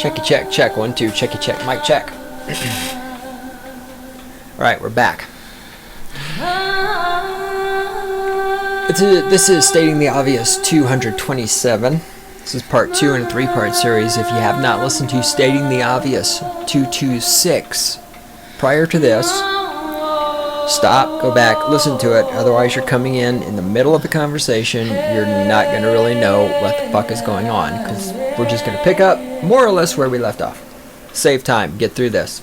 Checky check, check, 1, 2, checky check, mic check. Alright, we're back. This is Stating the Obvious 227. This is part 2 in a 3-part series. If you have not listened to Stating the Obvious 226 prior to this, stop, go back, listen to it. Otherwise, you're coming in the middle of the conversation. You're not going to really know what the fuck is going on, because we're just going to pick up more or less where we left off. Save time. Get through this.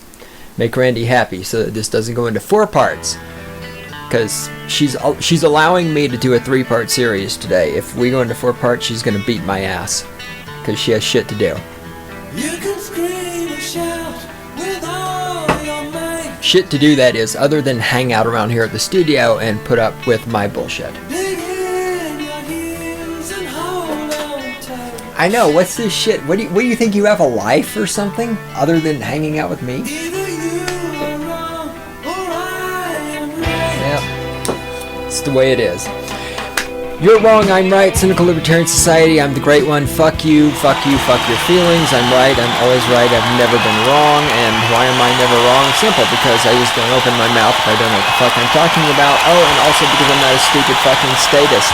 Make Randy happy so that this doesn't go into 4 parts. Because she's allowing me to do a 3-part series today. If we go into 4 parts, she's going to beat my ass. Because she has shit to do. You can scream and shout with all your might. Shit to do, that is, other than hang out around here at the studio and put up with my bullshit. Dig in your heels and hold on tight. I know, what's this shit? What do you think, you have a life or something? Other than hanging out with me? Either you are wrong or I am right. Yep. It's the way it is. You're wrong, I'm right. Cynical Libertarian Society, I'm the great one. Fuck you, fuck your feelings. I'm right, I'm always right. I've never been wrong. And why am I never wrong? Simple, because I just don't open my mouth if I don't know what the fuck I'm talking about. Oh, and also because I'm not a stupid fucking statist.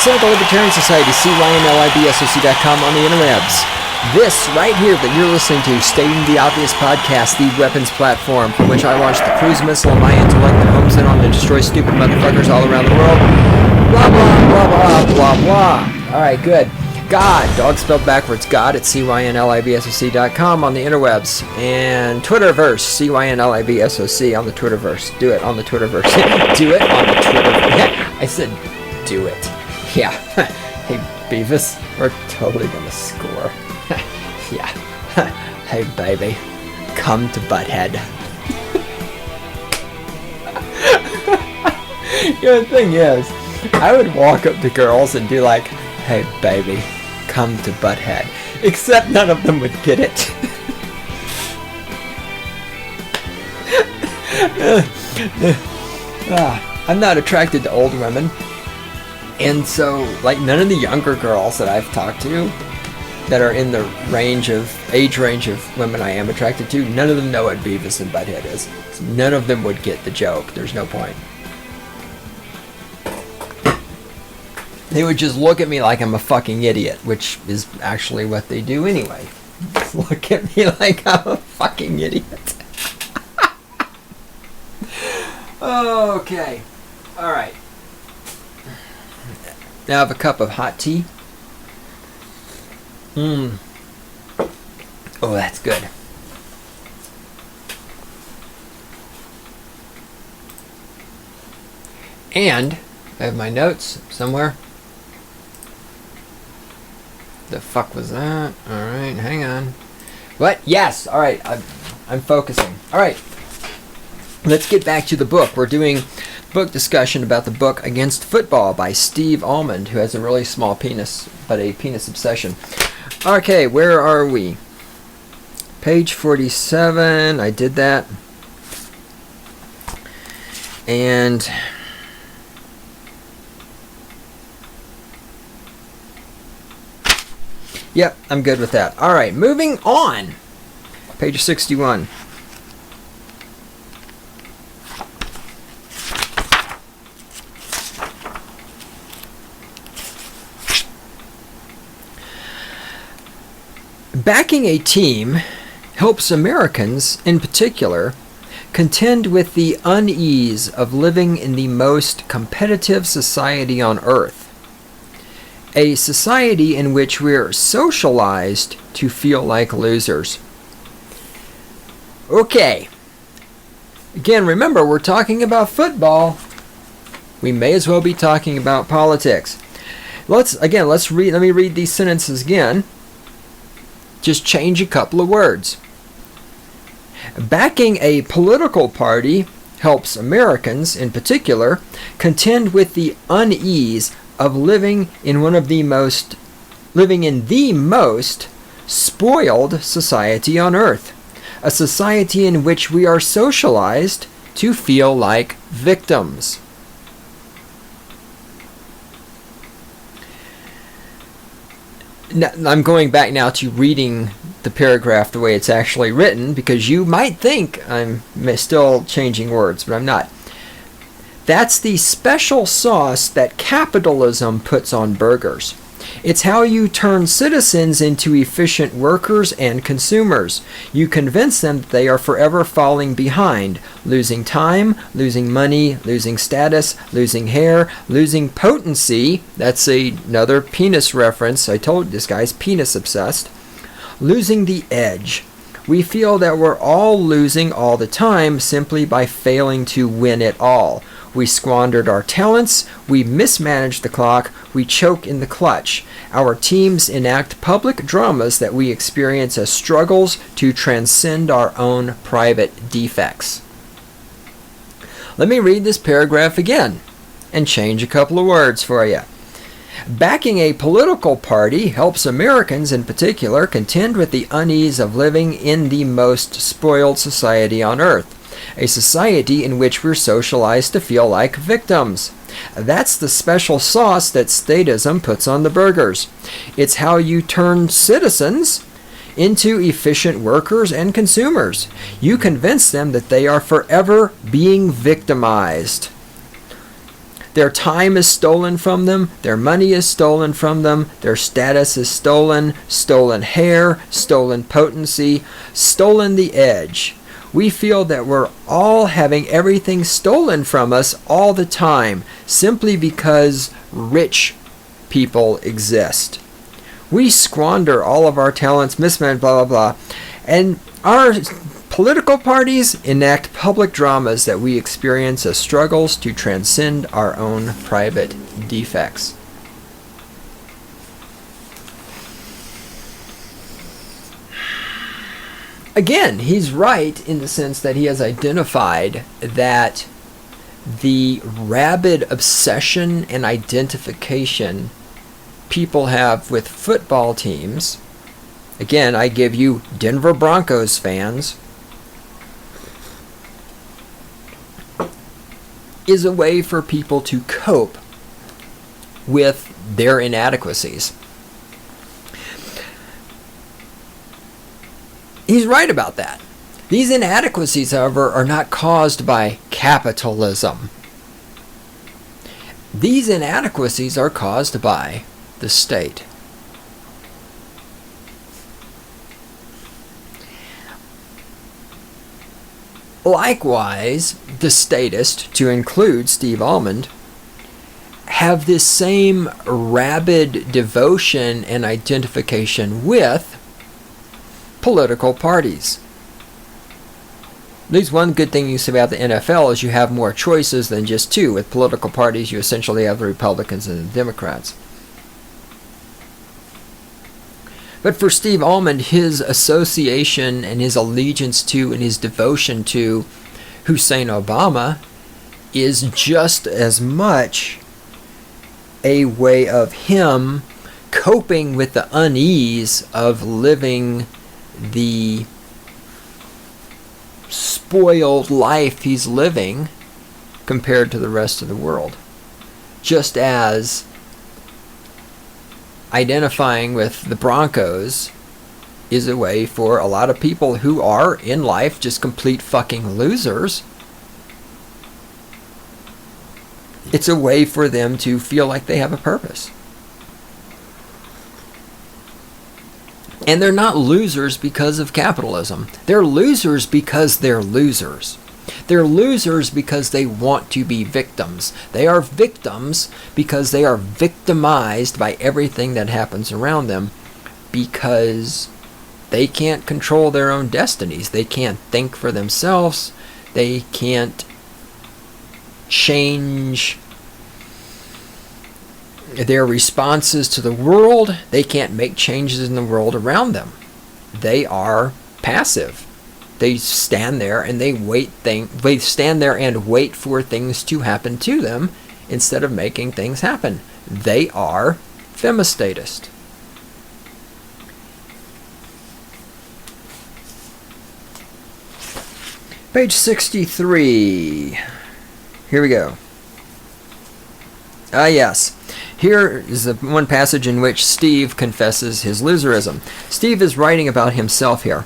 Cynical Libertarian Society, CYNLIBSOC.com on the interwebs. This right here that you're listening to, Stating the Obvious podcast, the weapons platform from which I launched the cruise missile of my intellect that homes in on to destroy stupid motherfuckers all around the world. Blah, blah, blah, blah, blah, blah. Alright, good. God, dog spelled backwards, God at CYNLIBSOC.com on the interwebs. And Twitterverse, CYNLIBSOC on the Twitterverse. Do it on the Twitterverse. Do it on the Twitterverse. I said, do it. Yeah. Hey, Beavis, we're totally gonna score. Yeah. Hey, baby, come to Butthead. The thing is, I would walk up to girls and do like, hey, baby, come to Butthead. Except none of them would get it. I'm not attracted to old women. And so, like, none of the younger girls that I've talked to that are in the age range of women I am attracted to, none of them know what Beavis and Butthead is. So none of them would get the joke. There's no point. They would just look at me like I'm a fucking idiot, which is actually what they do anyway. Just look at me like I'm a fucking idiot. Okay. Alright. Now I have a cup of hot tea. Oh, that's good. And I have my notes somewhere. The fuck was that? Alright, hang on. What? Yes! Alright, I'm focusing. Alright. Let's get back to the book. We're doing book discussion about the book Against Football by Steve Almond, who has a really small penis, but a penis obsession. Okay, where are we? Page 47. I did that. And yep, I'm good with that. Alright, moving on. Page 61. Backing a team helps Americans, in particular, contend with the unease of living in the most competitive society on earth. A society in which we're socialized to feel like losers. Okay. Again, remember, we're talking about football. We may as well be talking about politics. Let me read these sentences again. Just change a couple of words. Backing a political party helps Americans, in particular, contend with the unease of living in the most spoiled society on earth. A society in which we are socialized to feel like victims. I'm going back now to reading the paragraph the way it's actually written, because you might think I'm still changing words, but I'm not. That's the special sauce that capitalism puts on burgers. It's how you turn citizens into efficient workers and consumers. You convince them that they are forever falling behind, losing time, losing money, losing status, losing hair, losing potency. That's another penis reference. I told you this guy's penis obsessed. Losing the edge. We feel that we're all losing all the time simply by failing to win it all. We squandered our talents, we mismanaged the clock, we choke in the clutch. Our teams enact public dramas that we experience as struggles to transcend our own private defects. Let me read this paragraph again and change a couple of words for you. Backing a political party helps Americans in particular contend with the unease of living in the most spoiled society on earth. A society in which we're socialized to feel like victims. That's the special sauce that statism puts on the burgers. It's how you turn citizens into efficient workers and consumers. You convince them that they are forever being victimized. Their time is stolen from them, their money is stolen from them, their status is stolen, stolen hair, stolen potency, stolen the edge. We feel that we're all having everything stolen from us all the time, simply because rich people exist. We squander all of our talents, mismanage, blah, blah, blah. And our political parties enact public dramas that we experience as struggles to transcend our own private defects. Again, he's right in the sense that he has identified that the rabid obsession and identification people have with football teams, again, I give you Denver Broncos fans, is a way for people to cope with their inadequacies. He's right about that. These inadequacies, however, are not caused by capitalism. These inadequacies are caused by the state. Likewise, the statists, to include Steve Almond, have this same rabid devotion and identification with political parties. At least one good thing you say about the NFL is you have more choices than just two. With political parties, you essentially have the Republicans and the Democrats. But for Steve Almond, his association and his allegiance to and his devotion to Hussein Obama is just as much a way of him coping with the unease of living the spoiled life he's living compared to the rest of the world. Just as identifying with the Broncos is a way for a lot of people who are in life just complete fucking losers. It's a way for them to feel like they have a purpose. And they're not losers because of capitalism. They're losers because they're losers. They're losers because they want to be victims. They are victims because they are victimized by everything that happens around them, because they can't control their own destinies. They can't think for themselves. They can't change their responses to the world. They can't make changes in the world around them. They are passive. They stand there and they stand there and wait for things to happen to them instead of making things happen. They are femistatist. Page 63. Here we go. Yes. Here is the one passage in which Steve confesses his loserism. Steve is writing about himself here.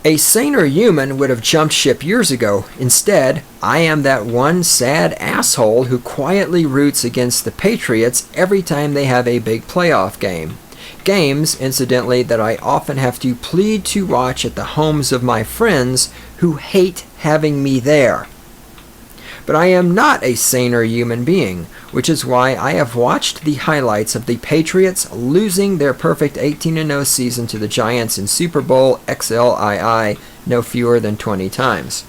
A saner human would have jumped ship years ago. Instead, I am that one sad asshole who quietly roots against the Patriots every time they have a big playoff game. Games, incidentally, that I often have to plead to watch at the homes of my friends who hate having me there. But I am not a saner human being, which is why I have watched the highlights of the Patriots losing their perfect 18-0 season to the Giants in Super Bowl XLII no fewer than 20 times.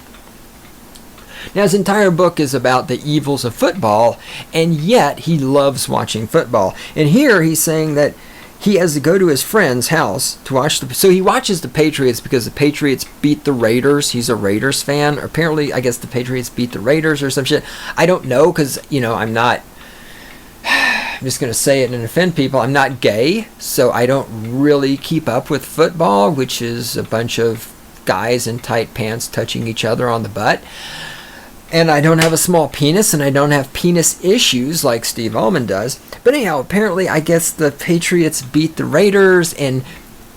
Now, his entire book is about the evils of football, and yet he loves watching football. And here he's saying that he has to go to his friend's house to watch so he watches the Patriots because the Patriots beat the Raiders. He's a Raiders fan. Or apparently, I guess the Patriots beat the Raiders or some shit. I don't know because, I'm just going to say it and offend people. I'm not gay, so I don't really keep up with football, which is a bunch of guys in tight pants touching each other on the butt. And I don't have a small penis, and I don't have penis issues like Steve Almond does. But anyhow, apparently, I guess the Patriots beat the Raiders, and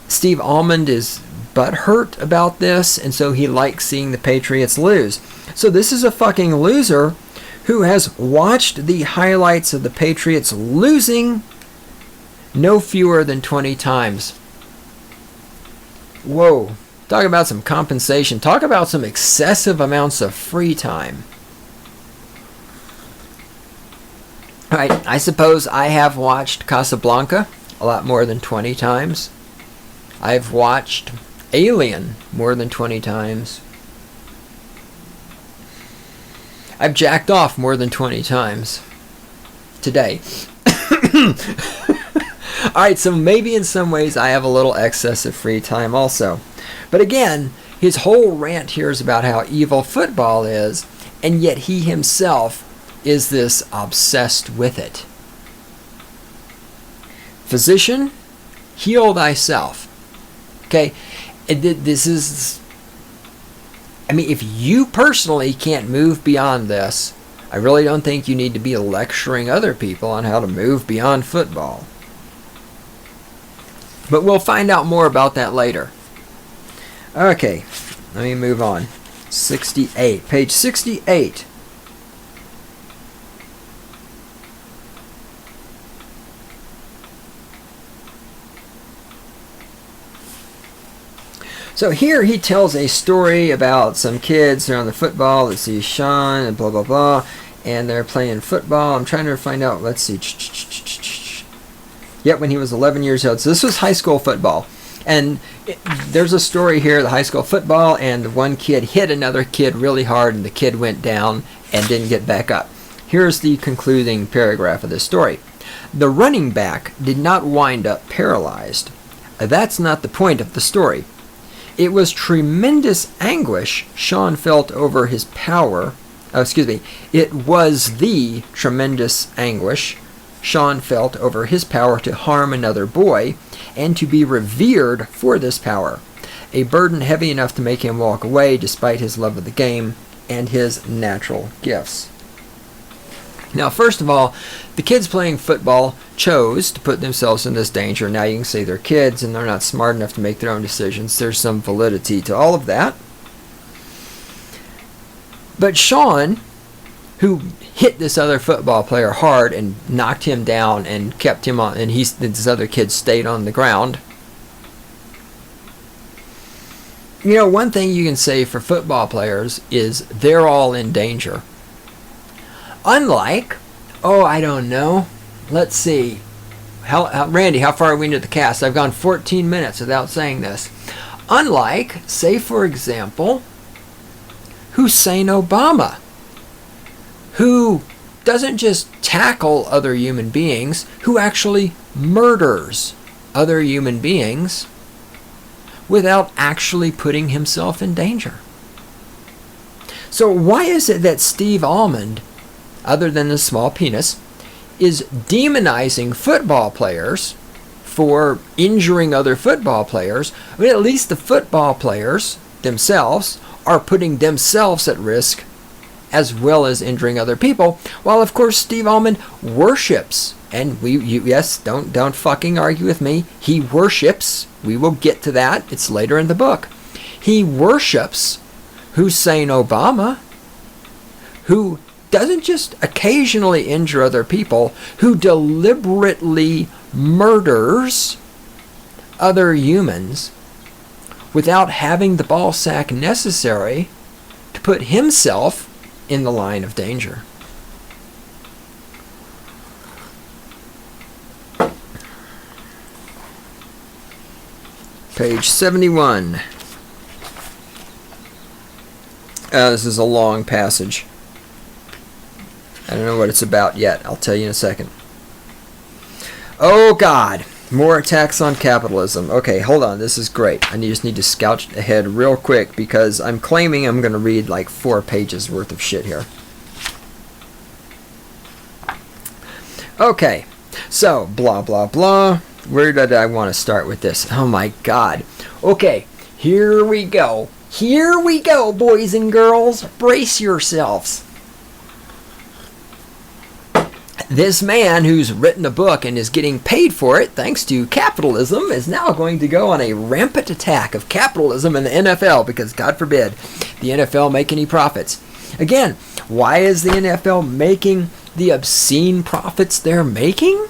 Steve Almond is butthurt about this, and so he likes seeing the Patriots lose. So this is a fucking loser who has watched the highlights of the Patriots losing no fewer than 20 times. Whoa. Talk about some compensation. Talk about some excessive amounts of free time. Alright, I suppose I have watched Casablanca a lot more than 20 times. I've watched Alien more than 20 times. I've jacked off more than 20 times today. Alright, so maybe in some ways I have a little excess of free time also. But again, his whole rant here is about how evil football is, and yet he himself is this obsessed with it. Physician, heal thyself. Okay, this is... if you personally can't move beyond this, I really don't think you need to be lecturing other people on how to move beyond football. But we'll find out more about that later. Okay, let me move on. 68, page 68. So here he tells a story about some kids. They're on the football. Let's see, Sean and blah, blah, blah. And they're playing football. I'm trying to find out. Let's see. Yep, when he was 11 years old. So this was high school football. And there's a story here, the high school football, and one kid hit another kid really hard, and the kid went down and didn't get back up. Here's the concluding paragraph of this story. The running back did not wind up paralyzed. That's not the point of the story. It was tremendous anguish Sean felt over his power. It was the tremendous anguish Sean felt over his power to harm another boy and to be revered for this power, a burden heavy enough to make him walk away despite his love of the game and his natural gifts. Now, first of all, the kids playing football chose to put themselves in this danger. Now you can say they're kids and they're not smart enough to make their own decisions. There's some validity to all of that. But Sean, who hit this other football player hard and knocked him down and kept him on, and this other kid stayed on the ground. One thing you can say for football players is they're all in danger. Unlike, I don't know, let's see, Randy, how far are we into the cast? I've gone 14 minutes without saying this. Unlike, say for example, Hussein Obama, who doesn't just tackle other human beings, who actually murders other human beings without actually putting himself in danger. So why is it that Steve Almond, other than the small penis, is demonizing football players for injuring other football players? At least the football players themselves are putting themselves at risk as well as injuring other people, while of course Steve Almond worships, and yes, don't fucking argue with me, he worships, we will get to that, it's later in the book, he worships Hussein Obama, who doesn't just occasionally injure other people, who deliberately murders other humans without having the ball sack necessary to put himself in the line of danger. Page 71. This is a long passage. I don't know what it's about yet. I'll tell you in a second. Oh, God. More attacks on capitalism. Okay, hold on. This is great. I just need to scout ahead real quick because I'm claiming I'm going to read like 4 pages worth of shit here. Okay, so blah, blah, blah. Where did I want to start with this? Oh, my God. Okay, here we go. Here we go, boys and girls. Brace yourselves. This man who's written a book and is getting paid for it thanks to capitalism is now going to go on a rampant attack of capitalism in the NFL because, God forbid, the NFL make any profits. Again, why is the NFL making the obscene profits they're making?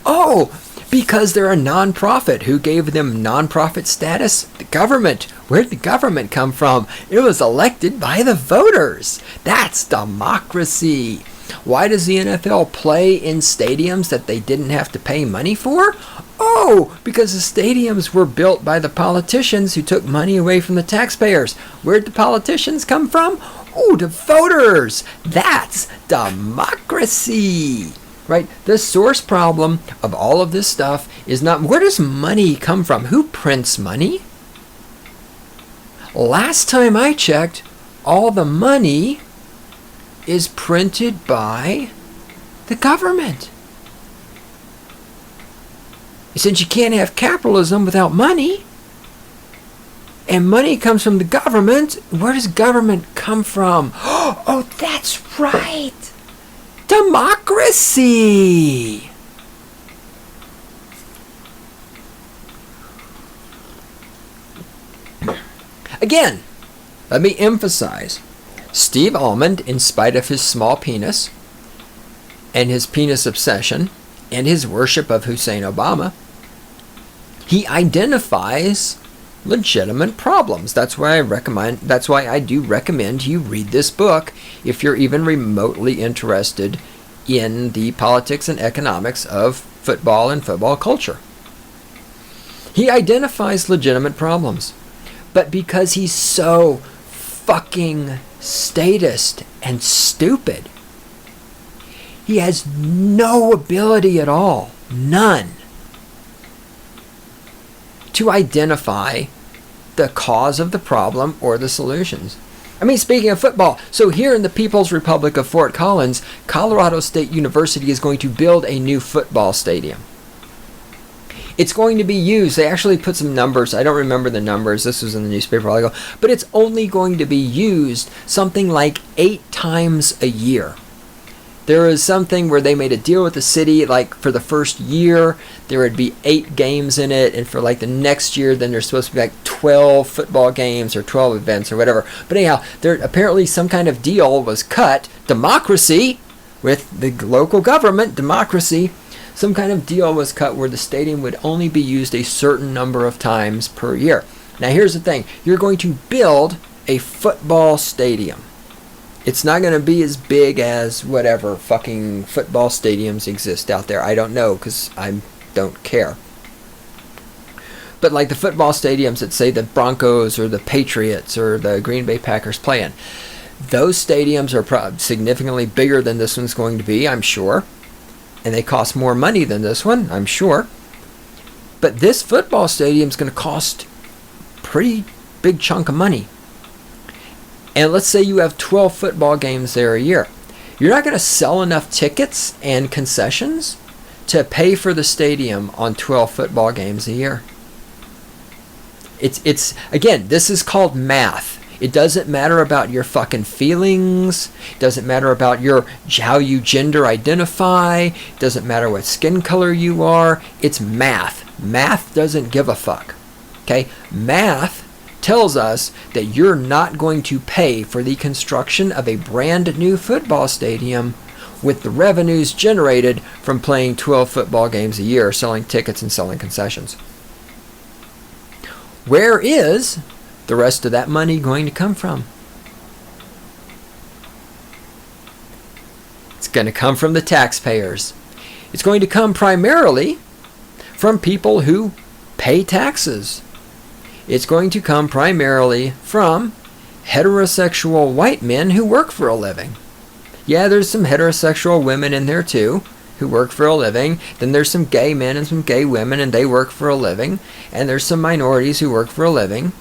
Oh, because they're a non-profit. Who gave them non-profit status? The government. Where did the government come from? It was elected by the voters. That's democracy. Why does the NFL play in stadiums that they didn't have to pay money for? Oh, because the stadiums were built by the politicians who took money away from the taxpayers. Where'd the politicians come from? Oh, the voters. That's democracy. Right? The source problem of all of this stuff is not where does money come from? Who prints money? Last time I checked, all the money is printed by the government. Since you can't have capitalism without money, and money comes from the government, where does government come from? Oh, that's right. Democracy. Again, let me emphasize, Steve Almond, in spite of his small penis and his penis obsession and his worship of Hussein Obama, he identifies legitimate problems. That's why I do recommend you read this book if you're even remotely interested in the politics and economics of football and football culture. He identifies legitimate problems, but because he's so fucking statist and stupid, he has no ability at all, none, to identify the cause of the problem or the solutions. I mean, speaking of football, so here in the People's Republic of Fort Collins, Colorado State University is going to build a new football stadium. It's going to be used, they actually put some numbers, I don't remember the numbers, this was in the newspaper a while ago, but it's only going to be used something like 8 times a year. There is something where they made a deal with the city, like for the first year, there would be 8 games in it, and for like the next year, then there's supposed to be like 12 football games or 12 events or whatever. But anyhow, there apparently some kind of deal was cut, democracy, with the local government, democracy, some kind of deal was cut where the stadium would only be used a certain number of times per year. Now here's the thing, you're going to build a football stadium. It's not going to be as big as whatever fucking football stadiums exist out there. I don't know because I don't care. But like the football stadiums that say the Broncos or the Patriots or the Green Bay Packers play in, those stadiums are significantly bigger than this one's going to be, I'm sure. And they cost more money than this one, I'm sure. But this football stadium is going to cost a pretty big chunk of money. And let's say you have 12 football games there a year. You're not going to sell enough tickets and concessions to pay for the stadium on 12 football games a year. It's again, this is called math. It doesn't matter about your fucking feelings. It doesn't matter about how you gender identify. It doesn't matter what skin color you are. It's math. Math doesn't give a fuck. Okay? Math tells us that you're not going to pay for the construction of a brand new football stadium with the revenues generated from playing 12 football games a year, selling tickets and selling concessions. Where is the rest of that money going to come from? It's going to come from the taxpayers. It's going to come primarily from people who pay taxes. It's going to come primarily from heterosexual white men who work for a living. Yeah, there's some heterosexual women in there too who work for a living. Then there's some gay men and some gay women, and they work for a living. And there's some minorities who work for a living.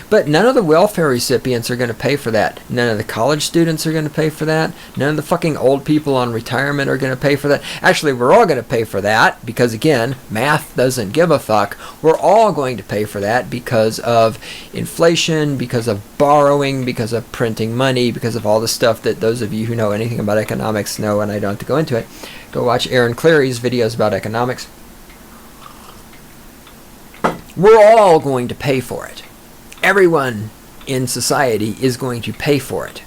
But none of the welfare recipients are going to pay for that. None of the college students are going to pay for that. None of the fucking old people on retirement are going to pay for that. Actually, we're all going to pay for that because, again, math doesn't give a fuck. We're all going to pay for that because of inflation, because of borrowing, because of printing money, because of all the stuff that those of you who know anything about economics know, and I don't have to go into it. Go watch Aaron Cleary's videos about economics. We're all going to pay for it. Everyone in society is going to pay for it.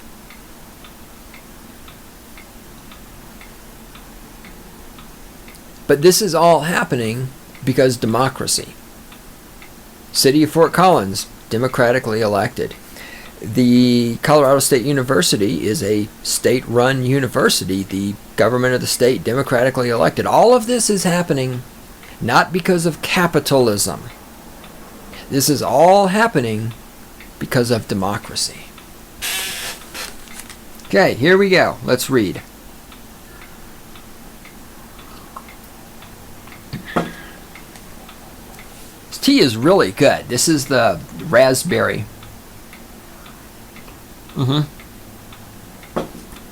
But this is all happening because democracy. City of Fort Collins, democratically elected. The Colorado State University is a state-run university. The government of the state, democratically elected. All of this is happening not because of capitalism. This is all happening because of democracy. Okay, here we go. Let's read. This tea is really good. This is the raspberry.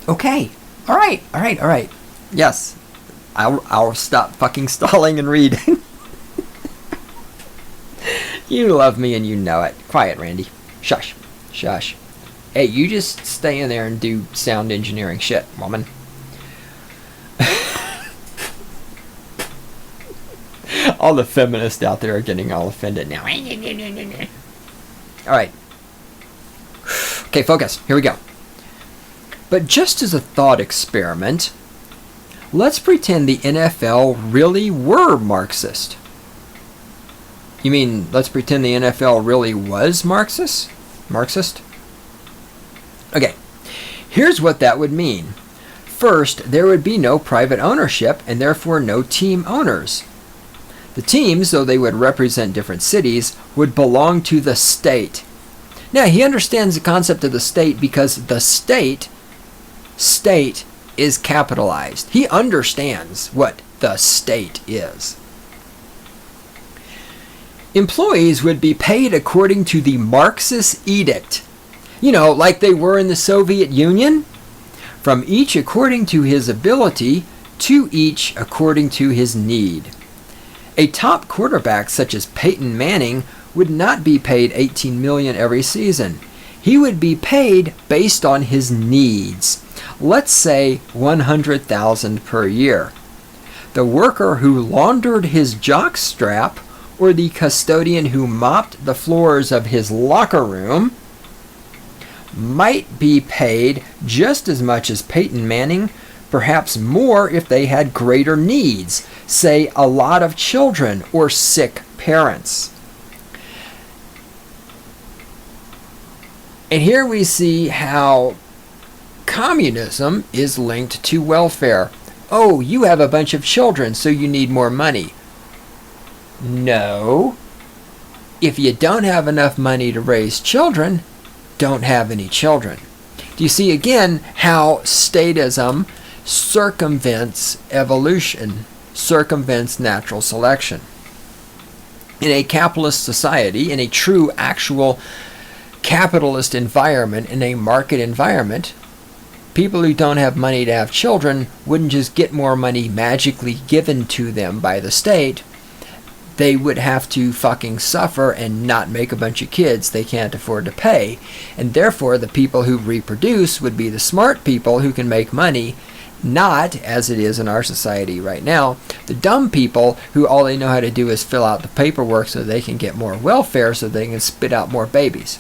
Okay. All right. Yes. I'll stop fucking stalling and read. You love me and you know it. Quiet, Randy. Shush. Hey, you just stay in there and do sound engineering shit, woman. All the feminists out there are getting all offended now. Alright. Okay, focus. Here we go. But just as a thought experiment, let's pretend the NFL really were Marxist. You mean, let's pretend the NFL really was Marxist? Okay, here's what that would mean. First, there would be no private ownership and therefore no team owners. The teams, though they would represent different cities, would belong to the state. Now, he understands the concept of the state because the state is capitalized. He understands what the state is. Employees would be paid according to the Marxist edict. You know, like they were in the Soviet Union. From each according to his ability, to each according to his need. A top quarterback such as Peyton Manning would not be paid $18 million every season. He would be paid based on his needs. Let's say $100,000 per year. The worker who laundered his jockstrap or the custodian who mopped the floors of his locker room might be paid just as much as Peyton Manning, perhaps more if they had greater needs, say a lot of children or sick parents. And here we see how communism is linked to welfare. Oh, you have a bunch of children, so you need more money. No. If you don't have enough money to raise children, don't have any children. Do you see again how statism circumvents evolution, circumvents natural selection? In a capitalist society, in a true, actual capitalist environment, in a market environment, people who don't have money to have children wouldn't just get more money magically given to them by the state. they would have to fucking suffer and not make a bunch of kids they can't afford to pay. And therefore, the people who reproduce would be the smart people who can make money, not, as it is in our society right now, the dumb people who all they know how to do is fill out the paperwork so they can get more welfare so they can spit out more babies.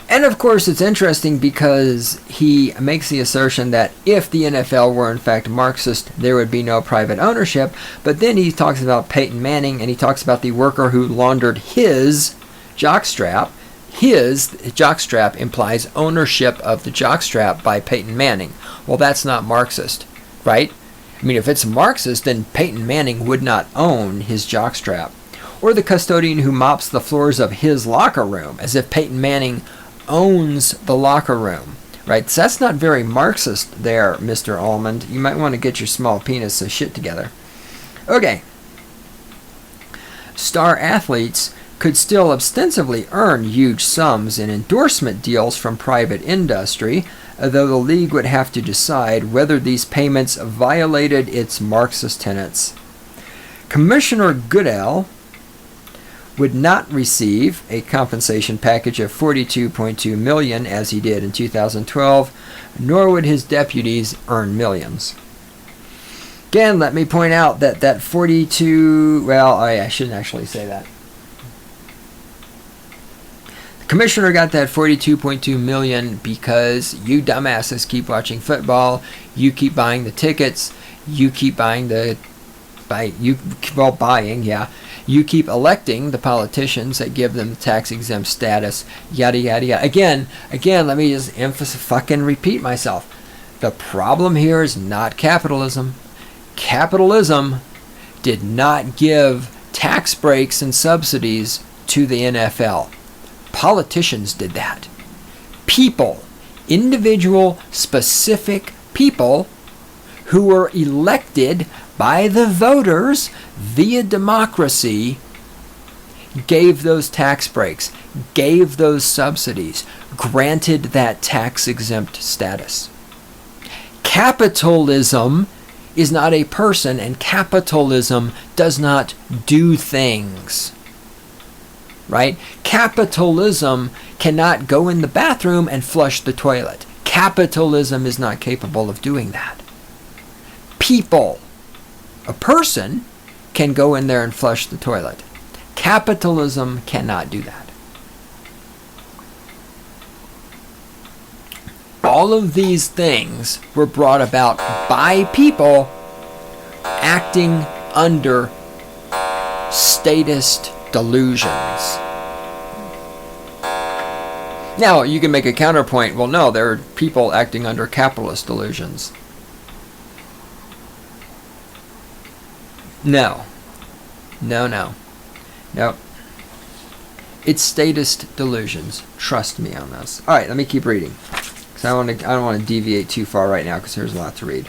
And of course, it's interesting because he makes the assertion that if the NFL were in fact Marxist, there would be no private ownership. But then he talks about Peyton Manning, and he talks about the worker who laundered his jockstrap. His jockstrap implies ownership of the jockstrap by Peyton Manning. Well, that's not Marxist, right? I mean, if it's Marxist, then Peyton Manning would not own his jockstrap. Or the custodian who mops the floors of his locker room, as if Peyton Manning owns the locker room, right? So that's not very Marxist there, Mr. Almond. You might want to get your small penis shit together. Okay. Star athletes could still ostensibly earn huge sums in endorsement deals from private industry, though the league would have to decide whether these payments violated its Marxist tenets. Commissioner Goodell would not receive a compensation package of $42.2 million as he did in 2012, nor would his deputies earn millions. Again, let me point out that that 42, well, I shouldn't actually say that. The commissioner got that $42.2 million because you dumbasses keep watching football, you keep buying the tickets, you keep buying you keep electing the politicians that give them the tax-exempt status, yada, yada, yada. Again, let me just fucking repeat myself. The problem here is not capitalism. Capitalism did not give tax breaks and subsidies to the NFL. Politicians did that. People, individual, specific people who were elected by the voters via democracy gave those tax breaks, gave those subsidies, granted that tax-exempt status. Capitalism is not a person, and capitalism does not do things. Right? Capitalism cannot go in the bathroom and flush the toilet. Capitalism is not capable of doing that. People, a person, can go in there and flush the toilet. Capitalism cannot do that. All of these things were brought about by people acting under statist delusions. Now, you can make a counterpoint. Well, no, there are people acting under capitalist delusions. No. It's statist delusions. Trust me on this. All right, let me keep reading, because I don't want to deviate too far right now, because there's a lot to read.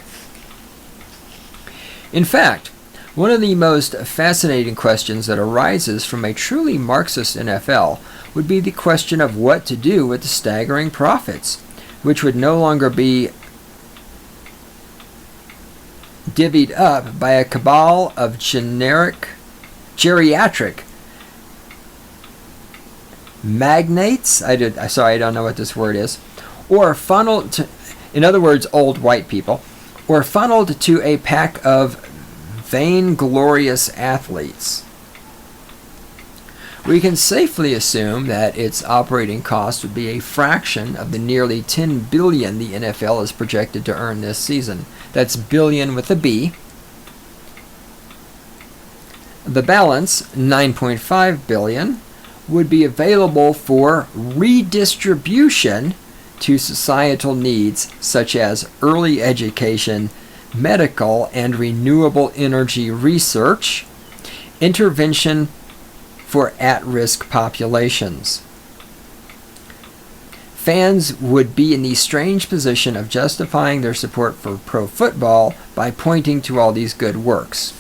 In fact, one of the most fascinating questions that arises from a truly Marxist NFL would be the question of what to do with the staggering profits, which would no longer be divvied up by a cabal of geriatric magnates. I don't know what this word is. Or funneled to, in other words, old white people, or funneled to a pack of vainglorious athletes. We can safely assume that its operating cost would be a fraction of the nearly $10 billion the NFL is projected to earn this season. That's billion with a B. The balance, $9.5 billion, would be available for redistribution to societal needs such as early education, medical and renewable energy research, intervention for at-risk populations. Fans would be in the strange position of justifying their support for pro football by pointing to all these good works.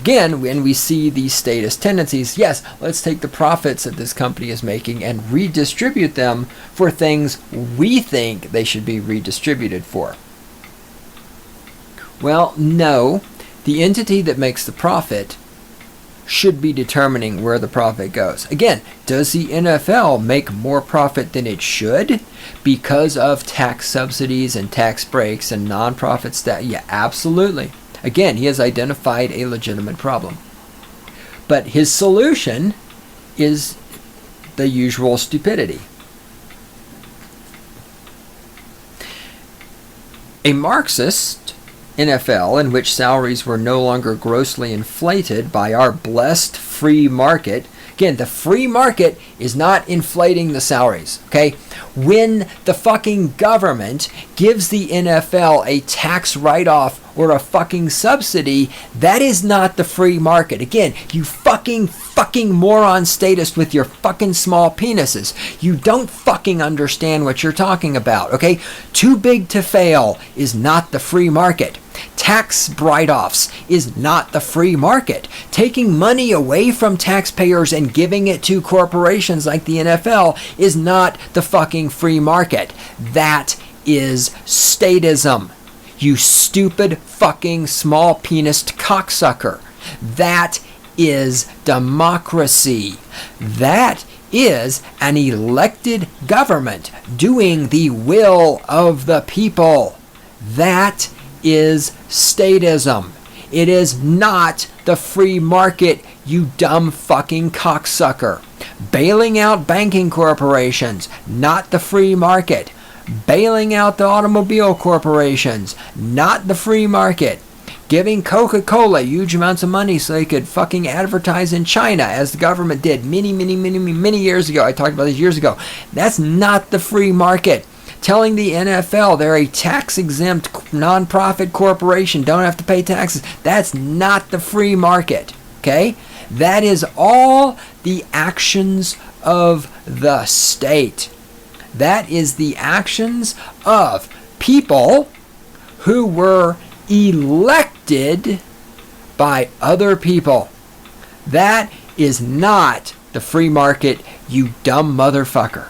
Again, when we see these statist tendencies, yes, let's take the profits that this company is making and redistribute them for things we think they should be redistributed for. Well, no. The entity that makes the profit should be determining where the profit goes. Again, does the NFL make more profit than it should because of tax subsidies and tax breaks and non-profit Yeah, absolutely. Again, he has identified a legitimate problem. But his solution is the usual stupidity. A Marxist NFL in which salaries were no longer grossly inflated by our blessed free market. Again, the free market is not inflating the salaries, okay? When the fucking government gives the NFL a tax write-off or a fucking subsidy, that is not the free market. Again, you fucking moron statist with your fucking small penises. You don't fucking understand what you're talking about, okay? Too big to fail is not the free market. Tax write-offs is not the free market. Taking money away from taxpayers and giving it to corporations like the NFL is not the fucking free market. That is statism. You stupid fucking small penised cocksucker. That is democracy. That is an elected government doing the will of the people. That is statism. It is not the free market, you dumb fucking cocksucker. Bailing out banking corporations, not the free market. Bailing out the automobile corporations, not the free market. Giving Coca-Cola huge amounts of money so they could fucking advertise in China, as the government did many years ago. I talked about this years ago. That's not the free market. Telling the NFL they're a tax-exempt non-profit corporation, don't have to pay taxes, that's not the free market, okay? That is all the actions of the state. That is the actions of people who were elected by other people. That is not the free market, you dumb motherfucker.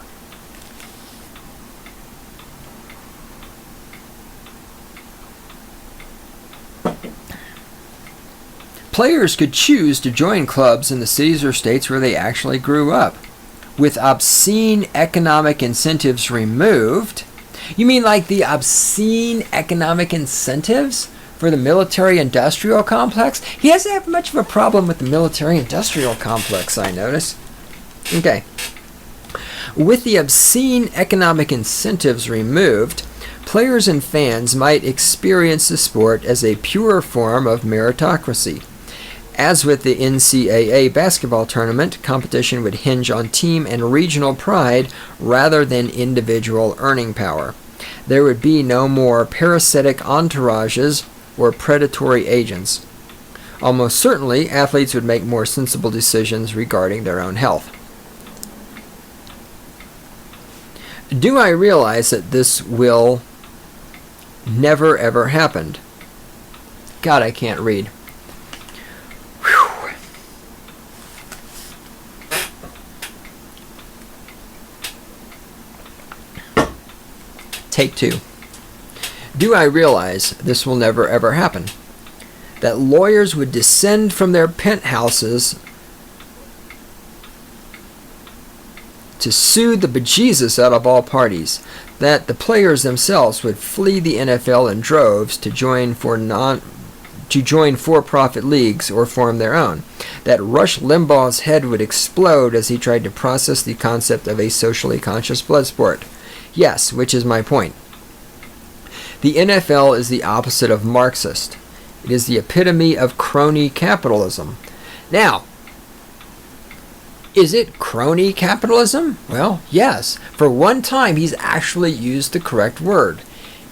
Players could choose to join clubs in the cities or states where they actually grew up. With obscene economic incentives removed. You mean like the obscene economic incentives for the military-industrial complex? He doesn't have much of a problem with the military-industrial complex, I notice. Okay. With the obscene economic incentives removed, players and fans might experience the sport as a pure form of meritocracy. As with the NCAA basketball tournament, competition would hinge on team and regional pride rather than individual earning power. There would be no more parasitic entourages or predatory agents. Almost certainly, athletes would make more sensible decisions regarding their own health. Do I realize that this will never ever happen? God, I can't read. Take two. Do I realize this will never ever happen? That lawyers would descend from their penthouses to sue the bejesus out of all parties. That the players themselves would flee the NFL in droves to join for-profit leagues or form their own. That Rush Limbaugh's head would explode as he tried to process the concept of a socially conscious blood sport. Yes, which is my point. The NFL is the opposite of Marxist. It is the epitome of crony capitalism. Now, is it crony capitalism? Well, yes. For one time, he's actually used the correct word.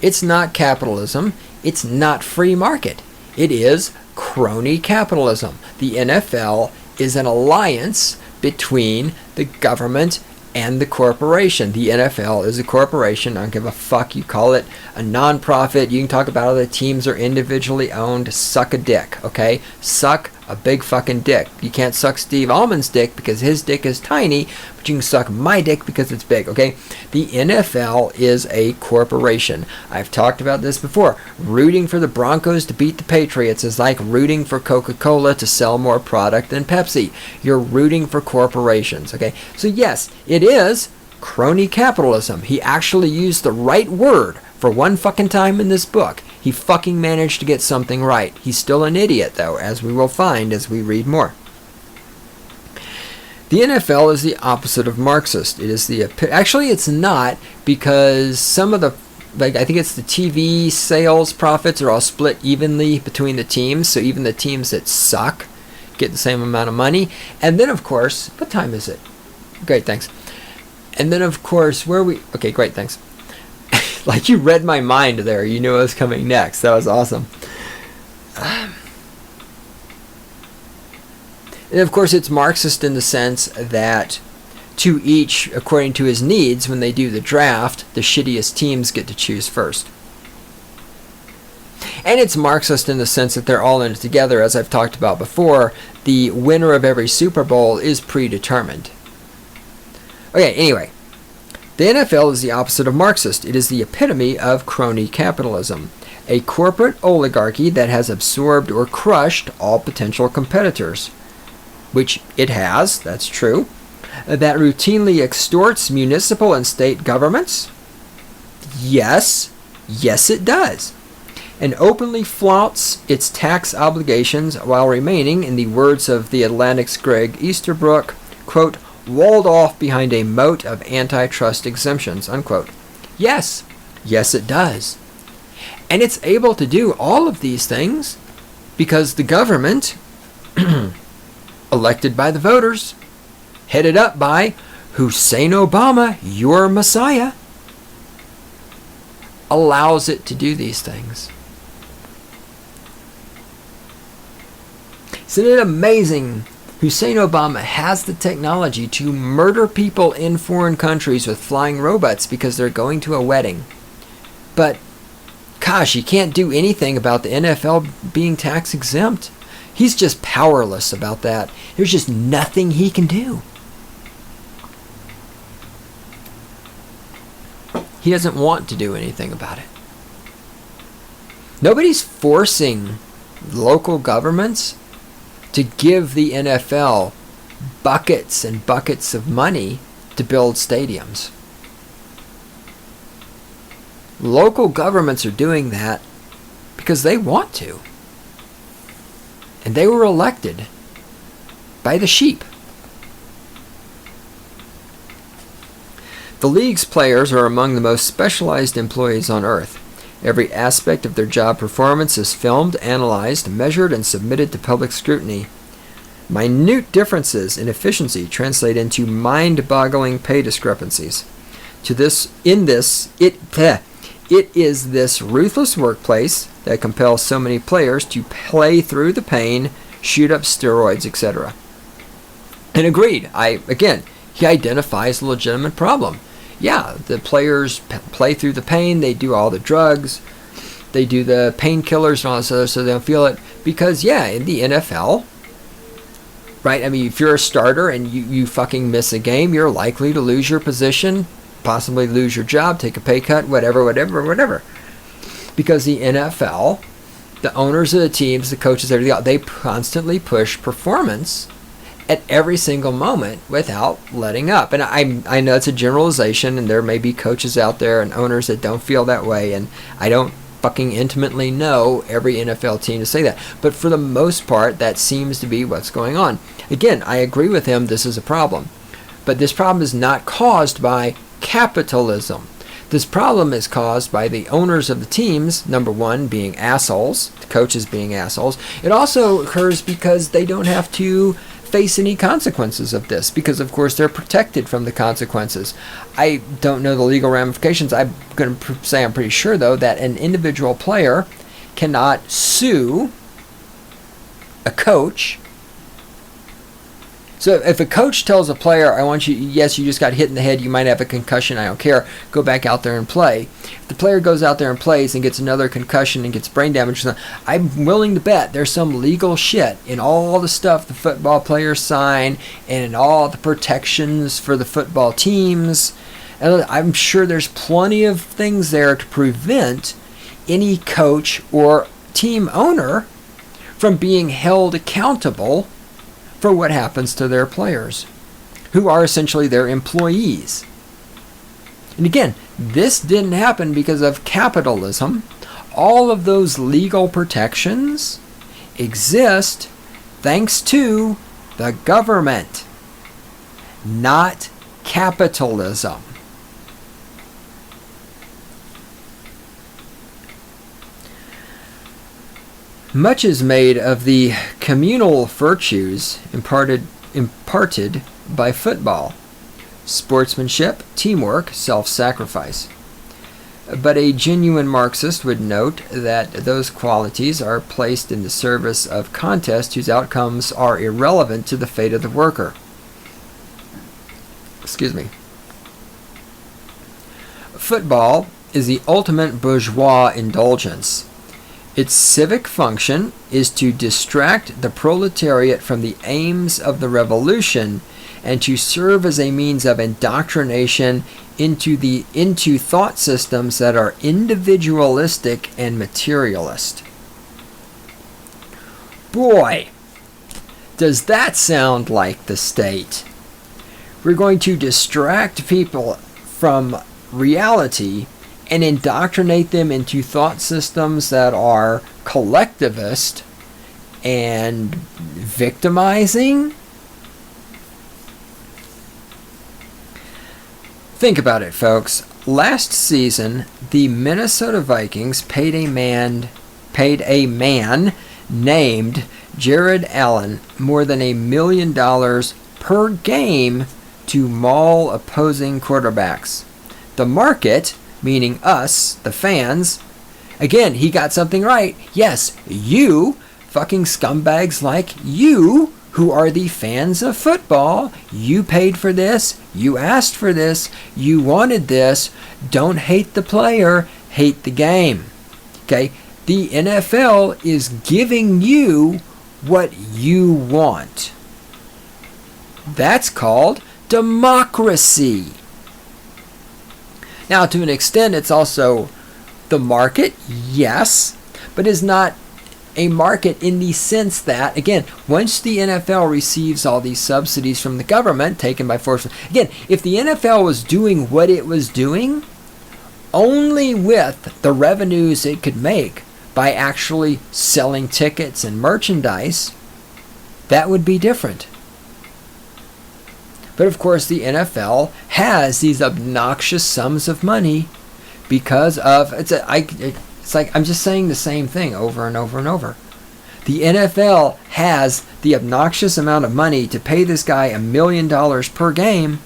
It's not capitalism. It's not free market. It is crony capitalism. The NFL is an alliance between the government and the corporation. The NFL is a corporation. I don't give a fuck. You call it a non-profit. You can talk about how the teams are individually owned. Suck a dick, okay? Suck a big fucking dick. You can't suck Steve Almond's dick because his dick is tiny, but you can suck my dick because it's big, okay? The NFL is a corporation. I've talked about this before. Rooting for the Broncos to beat the Patriots is like rooting for Coca-Cola to sell more product than Pepsi. You're rooting for corporations, okay? So yes, it is crony capitalism. He actually used the right word for one fucking time in this book. He fucking managed to get something right. He's still an idiot, though, as we will find as we read more. The NFL is the opposite of Marxist. It is the... Actually, it's not, because some of the... Like, I think it's the TV sales profits are all split evenly between the teams, so even the teams that suck get the same amount of money. And then, of course... What time is it? Great, thanks. And then, of course, where we... Okay, great, thanks. Like, you read my mind there. You knew what was coming next. That was awesome. And, of course, it's Marxist in the sense that to each, according to his needs, when they do the draft, the shittiest teams get to choose first. And it's Marxist in the sense that they're all in it together. As I've talked about before, the winner of every Super Bowl is predetermined. Okay, anyway. The NFL is the opposite of Marxist. It is the epitome of crony capitalism, a corporate oligarchy that has absorbed or crushed all potential competitors, which it has, that's true, that routinely extorts municipal and state governments. Yes, it does, and openly flaunts its tax obligations while remaining, in the words of the Atlantic's Greg Easterbrook, quote, walled off behind a moat of antitrust exemptions, unquote. Yes, it does. And it's able to do all of these things because the government, elected by the voters, headed up by Hussein Obama, your messiah, allows it to do these things. Isn't it amazing? Hussein Obama has the technology to murder people in foreign countries with flying robots because they're going to a wedding. But, gosh, you can't do anything about the NFL being tax exempt. He's just powerless about that. There's just nothing he can do. He doesn't want to do anything about it. Nobody's forcing local governments to give the NFL buckets and buckets of money to build stadiums. Local governments are doing that because they want to. And they were elected by the sheep. The league's players are among the most specialized employees on earth. Every aspect of their job performance is filmed, analyzed, measured, and submitted to public scrutiny. Minute differences in efficiency translate into mind-boggling pay discrepancies. It is this ruthless workplace that compels so many players to play through the pain, shoot up steroids, etc. And agreed. He identifies a legitimate problem. Yeah, the players play through the pain, they do all the drugs, they do the painkillers and all this other so they don't feel it. Because, yeah, in the NFL, right, I mean, if you're a starter and you fucking miss a game, you're likely to lose your position, possibly lose your job, take a pay cut, whatever. Because the NFL, the owners of the teams, the coaches, everything, they constantly push performance at every single moment without letting up. And I know it's a generalization, and there may be coaches out there and owners that don't feel that way, and I don't fucking intimately know every NFL team to say that. But for the most part, that seems to be what's going on. Again, I agree with him, this is a problem. But this problem is not caused by capitalism. This problem is caused by the owners of the teams, number one, being assholes, the coaches being assholes. It also occurs because they don't have to face any consequences of this, because of course they're protected from the consequences. I don't know the legal ramifications. I'm going to say I'm pretty sure, though, that an individual player cannot sue a coach So if a coach tells a player, I want you, yes, you just got hit in the head, you might have a concussion, I don't care, go back out there and play. If the player goes out there and plays and gets another concussion and gets brain damage, I'm willing to bet there's some legal shit in all the stuff the football players sign and in all the protections for the football teams. And I'm sure there's plenty of things there to prevent any coach or team owner from being held accountable for what happens to their players, who are essentially their employees. And again, this didn't happen because of capitalism. All of those legal protections exist thanks to the government, not capitalism. Much is made of the communal virtues imparted by football: sportsmanship, teamwork, self-sacrifice. But a genuine Marxist would note that those qualities are placed in the service of contests whose outcomes are irrelevant to the fate of the worker. Excuse me. Football is the ultimate bourgeois indulgence. Its civic function is to distract the proletariat from the aims of the revolution and to serve as a means of indoctrination into thought systems that are individualistic and materialist. Boy, does that sound like the state. We're going to distract people from reality and indoctrinate them into thought systems that are collectivist and victimizing. Think about it, folks. Last season, the Minnesota Vikings paid a man named Jared Allen more than $1 million per game to maul opposing quarterbacks. The market, meaning us, the fans, again, he got something right. Yes, you, fucking scumbags like you, who are the fans of football, you paid for this, you asked for this, you wanted this. Don't hate the player, hate the game. Okay? The NFL is giving you what you want. That's called democracy. Now, to an extent, it's also the market, yes, but is not a market in the sense that, again, once the NFL receives all these subsidies from the government taken by force, again, if the NFL was doing what it was doing, only with the revenues it could make by actually selling tickets and merchandise, that would be different. But of course, the NFL has these obnoxious sums of money because of it's like I'm just saying the same thing over and over and over. The NFL has the obnoxious amount of money to pay this guy $1 million per game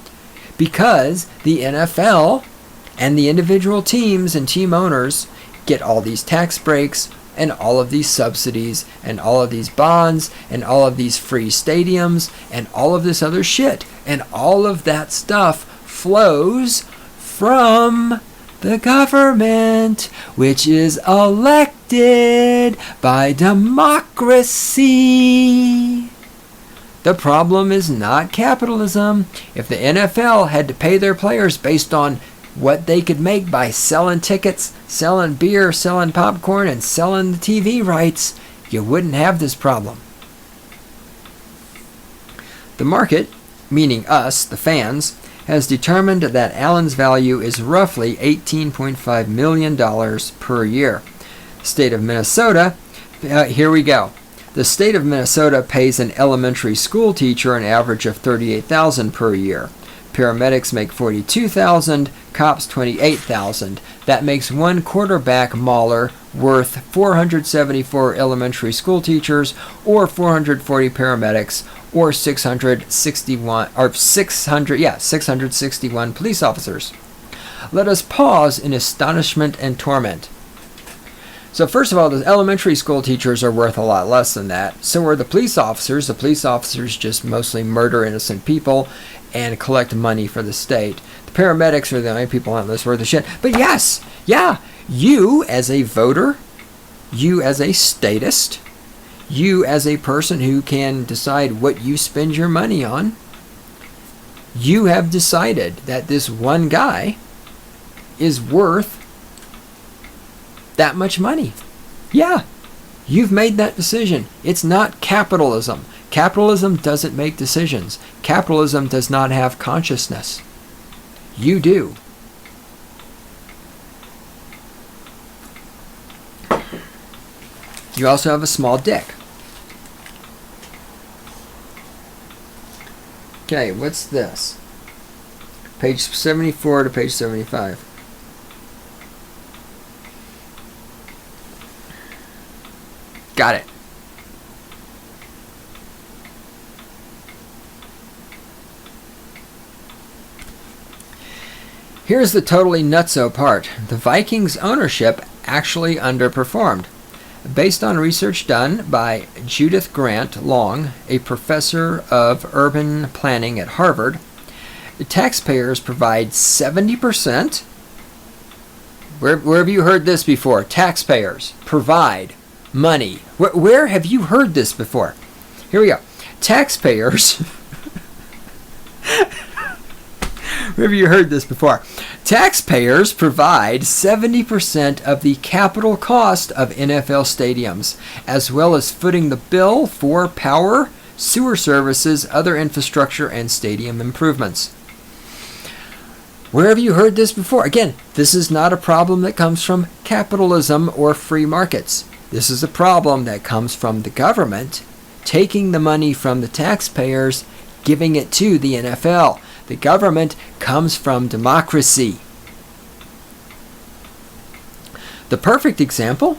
because the NFL and the individual teams and team owners get all these tax breaks and all of these subsidies and all of these bonds and all of these free stadiums and all of this other shit. And all of that stuff flows from the government, which is elected by democracy. The problem is not capitalism. If the NFL had to pay their players based on what they could make by selling tickets, selling beer, selling popcorn, and selling the TV rights, you wouldn't have this problem. The market, meaning us, the fans, has determined that Allen's value is roughly $18.5 million per year. State of Minnesota, here we go. The state of Minnesota pays an elementary school teacher an average of $38,000 per year. Paramedics make $42,000, cops $28,000. That makes one quarterback mauler worth 474 elementary school teachers, or 440 paramedics, or 661 police officers. Let us pause in astonishment and torment. So first of all, the elementary school teachers are worth a lot less than that. So are the police officers. The police officers just mostly murder innocent people and collect money for the state. The paramedics are the only people on this worth of shit. But yes, yeah, you as a voter, you as a statist, you as a person who can decide what you spend your money on, you have decided that this one guy is worth that much money. Yeah, you've made that decision. It's not capitalism. Capitalism doesn't make decisions. Capitalism does not have consciousness. You do. You also have a small dick. Okay, what's this? Page 74 to page 75. Got it. Here's the totally nutso part. The Vikings' ownership actually underperformed. Based on research done by Judith Grant Long, a professor of urban planning at Harvard, the taxpayers provide 70%. Where have you heard this before? Taxpayers provide money. Where have you heard this before? Here we go. Taxpayers. Where have you heard this before? Taxpayers provide 70% of the capital cost of NFL stadiums, as well as footing the bill for power, sewer services, other infrastructure, and stadium improvements. Where have you heard this before? Again, this is not a problem that comes from capitalism or free markets. This is a problem that comes from the government taking the money from the taxpayers, giving it to the NFL. The government comes from democracy. The perfect example,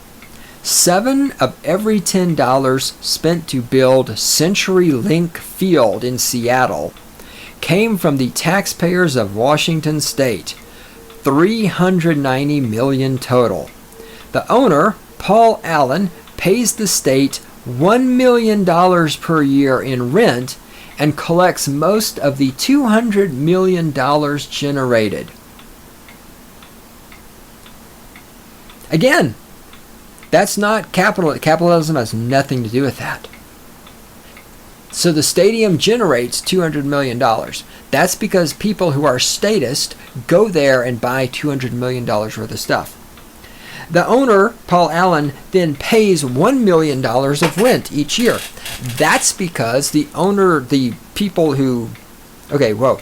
7 of every $10 spent to build CenturyLink Field in Seattle came from the taxpayers of Washington State, $390 million total. The owner, Paul Allen, pays the state $1 million per year in rent and collects most of the $200 million generated. Again, that's not capital. Capitalism has nothing to do with that. So the stadium generates $200 million. That's because people who are statists go there and buy $200 million worth of stuff. The owner, Paul Allen, then pays $1 million of rent each year. That's because the owner, the people who... Okay, whoa.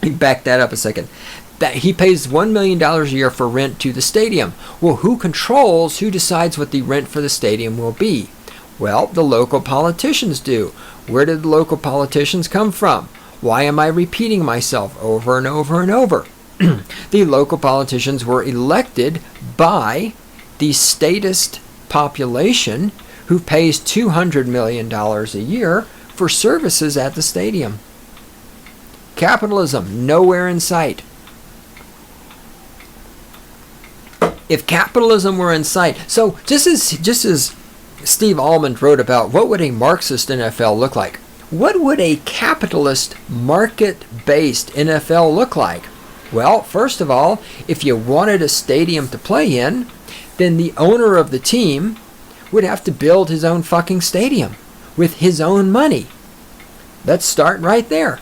Back that up a second. That he pays $1 million a year for rent to the stadium. Well, who decides what the rent for the stadium will be? Well, the local politicians do. Where did the local politicians come from? Why am I repeating myself over and over and over? The local politicians were elected by the statist population who pays $200 million a year for services at the stadium. Capitalism, nowhere in sight. If capitalism were in sight, so just as Steve Almond wrote about what would a Marxist NFL look like, what would a capitalist market-based NFL look like? Well, first of all, if you wanted a stadium to play in, then the owner of the team would have to build his own fucking stadium with his own money. Let's start right there.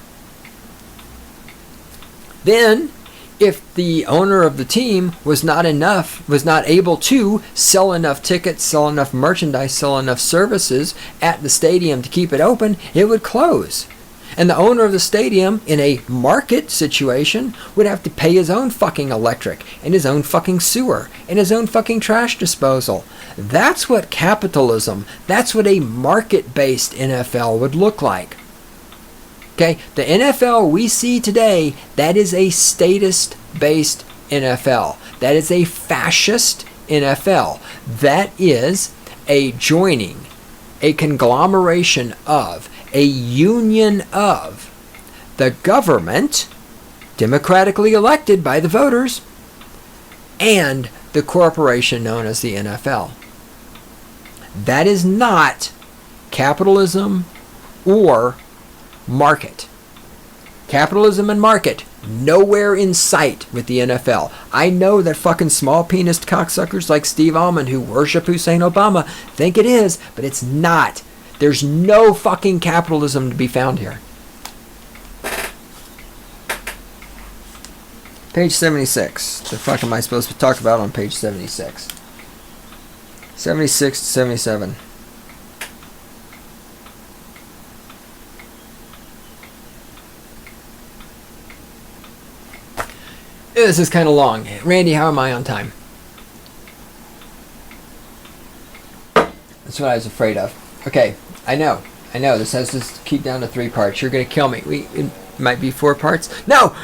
Then, if the owner of the team was not able to sell enough tickets, sell enough merchandise, sell enough services at the stadium to keep it open, it would close. And the owner of the stadium, in a market situation, would have to pay his own fucking electric, and his own fucking sewer, and his own fucking trash disposal. That's what capitalism, that's what a market-based NFL would look like. Okay, the NFL we see today, that is a statist-based NFL. That is a fascist NFL. That is a joining, a conglomeration of, a union of the government, democratically elected by the voters, and the corporation known as the NFL. That is not capitalism or market. Capitalism and market, nowhere in sight with the NFL. I know that fucking small penis cocksuckers like Steve Almond who worship Hussein Obama think it is, but it's not. There's no fucking capitalism to be found here. Page 76. The fuck am I supposed to talk about on page 76? 76 to 77. This is kind of long. Randy, how am I on time? That's what I was afraid of. Okay, I know. This has to keep down to 3 parts. You're going to kill me. It might be 4 parts. No,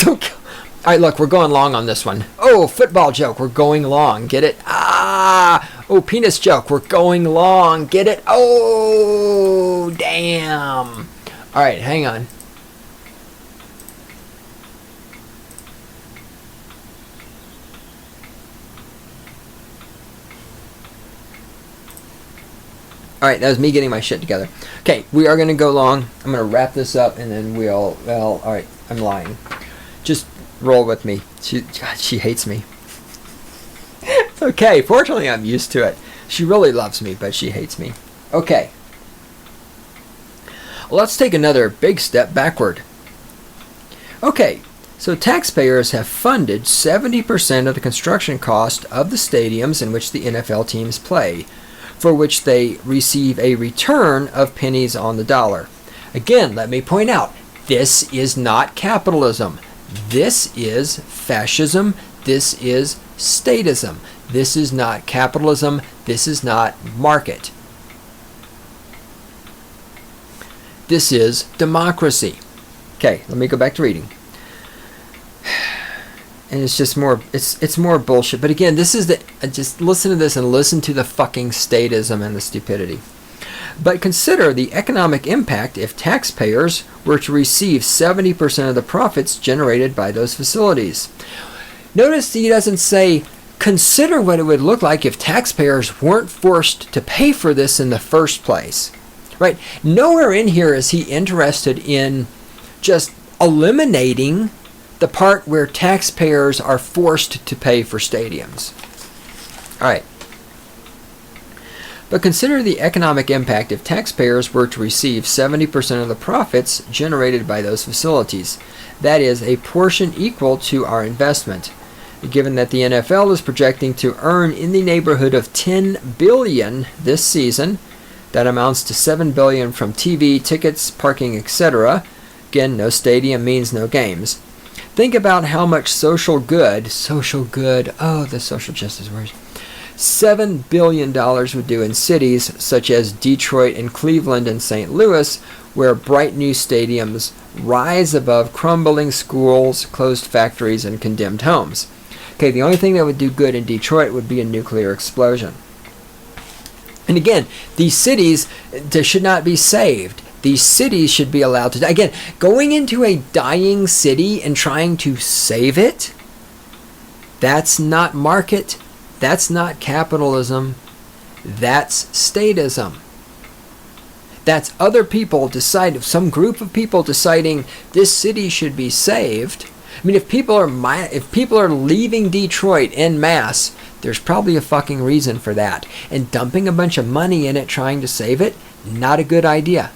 don't kill. All right, look, we're going long on this one. Oh, football joke. We're going long. Get it? Oh, penis joke. We're going long. Get it? Oh, damn. All right, hang on. All right, that was me getting my shit together. Okay, we are going to go long. I'm going to wrap this up, and then all right, I'm lying. Just roll with me. She hates me. It's okay. Fortunately, I'm used to it. She really loves me, but she hates me. Okay. Well, let's take another big step backward. Okay, so taxpayers have funded 70% of the construction cost of the stadiums in which the NFL teams play, for which they receive a return of pennies on the dollar. Again, let me point out, this is not capitalism. This is fascism. This is statism. This is not capitalism. This is not market. This is democracy. Okay, let me go back to reading. And it's just more, it's more bullshit. But again, this is just listen to this and listen to the fucking statism and the stupidity. But consider the economic impact if taxpayers were to receive 70% of the profits generated by those facilities. Notice he doesn't say, consider what it would look like if taxpayers weren't forced to pay for this in the first place. Right? Nowhere in here is he interested in just eliminating the part where taxpayers are forced to pay for stadiums. All right. But consider the economic impact if taxpayers were to receive 70% of the profits generated by those facilities. That is, a portion equal to our investment. Given that the NFL is projecting to earn in the neighborhood of $10 billion this season, that amounts to $7 billion from TV, tickets, parking, etc. Again, no stadium means no games. Think about how much social good, oh, the social justice words, $7 billion would do in cities such as Detroit and Cleveland and St. Louis, where bright new stadiums rise above crumbling schools, closed factories, and condemned homes. Okay, the only thing that would do good in Detroit would be a nuclear explosion. And again, these cities, they should not be saved. These cities should be allowed to die. Again, going into a dying city and trying to save it, that's not market, that's not capitalism, that's statism. That's other people some group of people deciding this city should be saved. I mean, if people are leaving Detroit en masse, there's probably a fucking reason for that. And dumping a bunch of money in it trying to save it, not a good idea.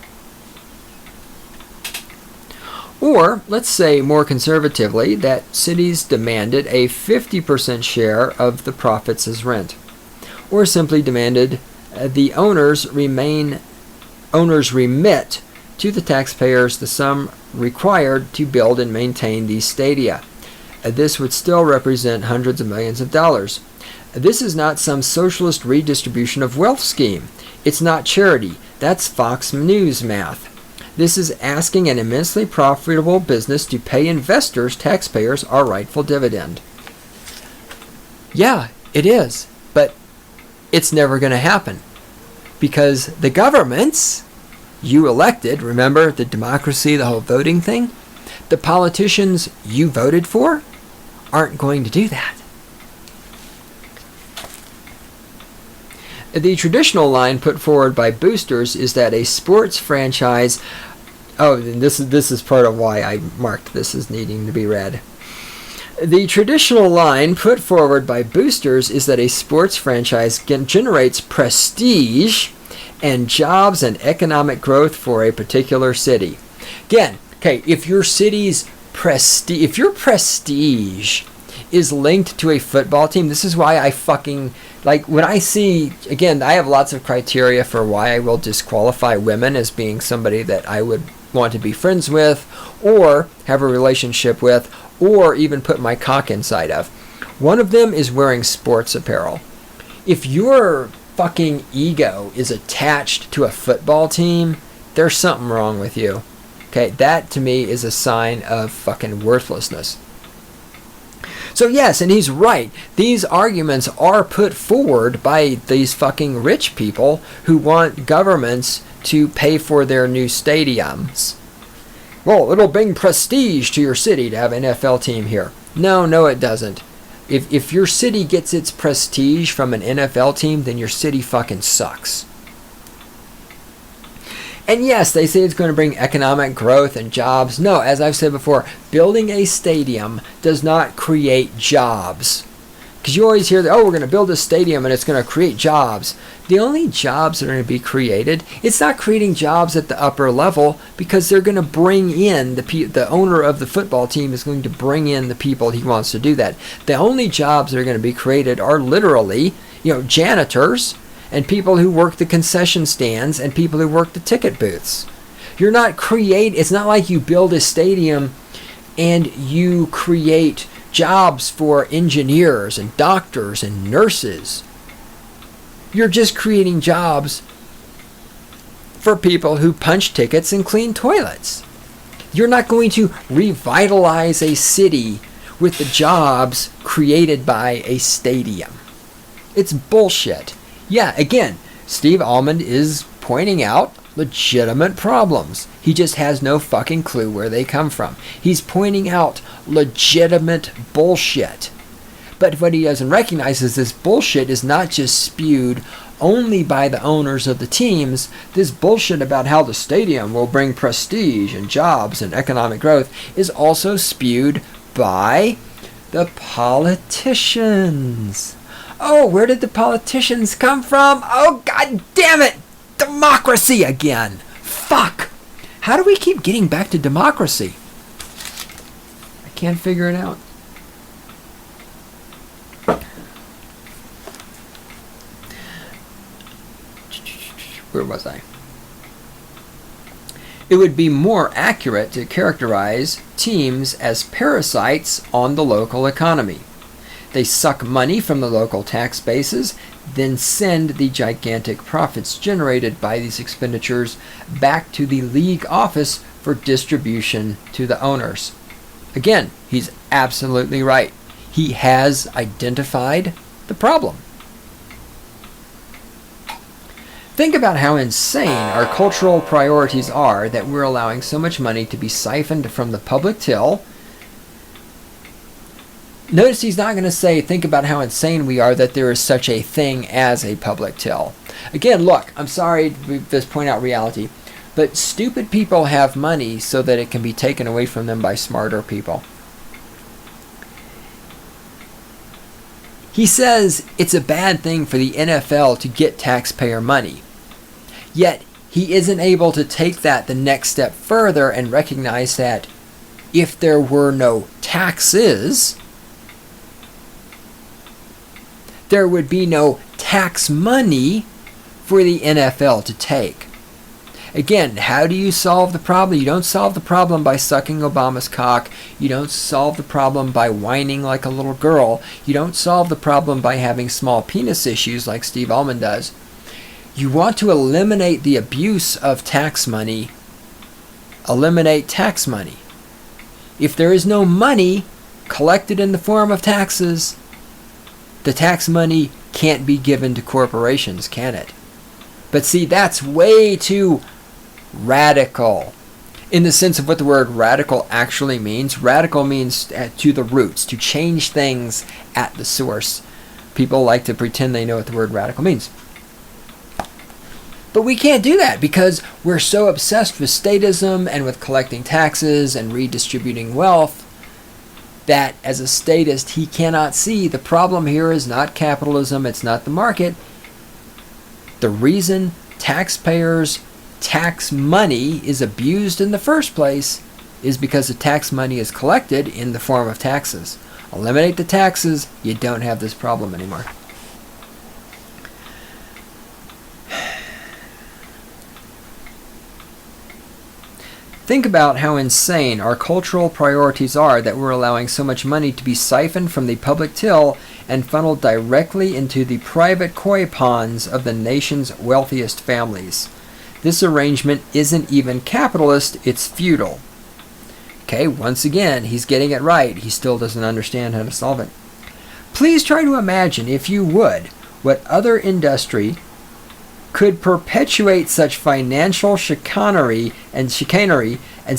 Or, let's say more conservatively, that cities demanded a 50% share of the profits as rent. Or simply demanded the owners remit to the taxpayers the sum required to build and maintain these stadia. This would still represent hundreds of millions of dollars. This is not some socialist redistribution of wealth scheme. It's not charity. That's Fox News math. This is asking an immensely profitable business to pay investors, taxpayers, our rightful dividend. Yeah, it is. But it's never going to happen. Because the governments you elected, remember the democracy, the whole voting thing? The politicians you voted for aren't going to do that. The traditional line put forward by boosters is that a sports franchise... Oh, and this is part of why I marked this as needing to be read. The traditional line put forward by boosters is that a sports franchise generates prestige and jobs and economic growth for a particular city. Again, okay, if your city's prestige, if your prestige is linked to a football team, this is why I fucking, like, when I see, again, I have lots of criteria for why I will disqualify women as being somebody that I would want to be friends with or have a relationship with or even put my cock inside of. One of them is wearing sports apparel. If your fucking ego is attached to a football team, there's something wrong with you. Okay, that to me is a sign of fucking worthlessness. So yes, and he's right. These arguments are put forward by these fucking rich people who want governments to pay for their new stadiums. Well, it'll bring prestige to your city to have an NFL team here. No, it doesn't. If your city gets its prestige from an NFL team, then your city fucking sucks. And yes, they say it's going to bring economic growth and jobs. No, as I've said before, building a stadium does not create jobs. Because you always hear that, oh, we're going to build a stadium and it's going to create jobs. The only jobs that are going to be created, it's not creating jobs at the upper level because they're going to bring in, the owner of the football team is going to bring in the people he wants to do that. The only jobs that are going to be created are literally, janitors and people who work the concession stands and people who work the ticket booths. It's not like you build a stadium and you create jobs for engineers and doctors and nurses. You're just creating jobs for people who punch tickets and clean toilets. You're not going to revitalize a city with the jobs created by a stadium. It's bullshit. Yeah, again, Steve Almond is pointing out legitimate problems. He just has no fucking clue where they come from. He's pointing out legitimate bullshit. But what he doesn't recognize is this bullshit is not just spewed only by the owners of the teams. This bullshit about how the stadium will bring prestige and jobs and economic growth is also spewed by the politicians. Oh, where did the politicians come from? Oh, god damn it! Democracy again! Fuck! How do we keep getting back to democracy? I can't figure it out. Where was I? It would be more accurate to characterize teams as parasites on the local economy. They suck money from the local tax bases, then send the gigantic profits generated by these expenditures back to the league office for distribution to the owners. Again, he's absolutely right. He has identified the problem. Think about how insane our cultural priorities are that we're allowing so much money to be siphoned from the public till. Notice he's not going to say, think about how insane we are that there is such a thing as a public till. Again, look, I'm sorry to just point out reality, but stupid people have money so that it can be taken away from them by smarter people. He says it's a bad thing for the NFL to get taxpayer money. Yet, he isn't able to take that the next step further and recognize that if there were no taxes, there would be no tax money for the NFL to take. Again, how do you solve the problem? You don't solve the problem by sucking Obama's cock. You don't solve the problem by whining like a little girl. You don't solve the problem by having small penis issues like Steve Almond does. You want to eliminate the abuse of tax money. Eliminate tax money. If there is no money collected in the form of taxes, the tax money can't be given to corporations, can it? But see, that's way too radical. In the sense of what the word radical actually means. Radical means to the roots, to change things at the source. People like to pretend they know what the word radical means. But we can't do that because we're so obsessed with statism and with collecting taxes and redistributing wealth that as a statist he cannot see the problem here is not capitalism, it's not the market. The reason taxpayers' tax money is abused in the first place is because the tax money is collected in the form of taxes. Eliminate the taxes, you don't have this problem anymore. Think about how insane our cultural priorities are that we're allowing so much money to be siphoned from the public till and funneled directly into the private koi ponds of the nation's wealthiest families. This arrangement isn't even capitalist, it's feudal. Okay, once again, he's getting it right. He still doesn't understand how to solve it. Please try to imagine, if you would, what other industry could perpetuate such financial chicanery and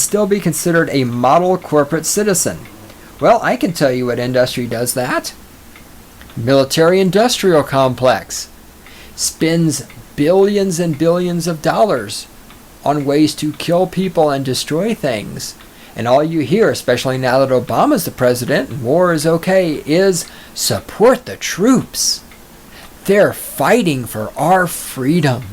still be considered a model corporate citizen. Well, I can tell you what industry does that. Military-industrial complex spends billions and billions of dollars on ways to kill people and destroy things. And all you hear, especially now that Obama's the president and war is okay, is support the troops. They're fighting for our freedom.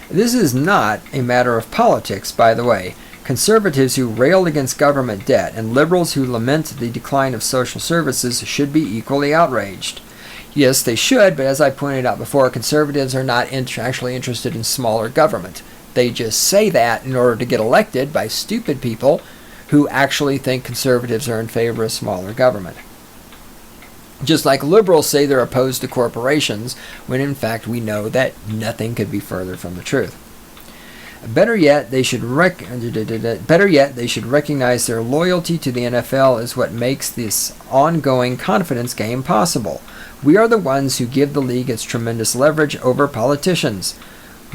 This is not a matter of politics, by the way. Conservatives who rail against government debt and liberals who lament the decline of social services should be equally outraged. Yes, they should, but as I pointed out before, conservatives are not actually interested in smaller government. They just say that in order to get elected by stupid people who actually think conservatives are in favor of smaller government. Just like liberals say they're opposed to corporations, when in fact we know that nothing could be further from the truth. Better yet, they should recognize their loyalty to the NFL is what makes this ongoing confidence game possible. We are the ones who give the league its tremendous leverage over politicians.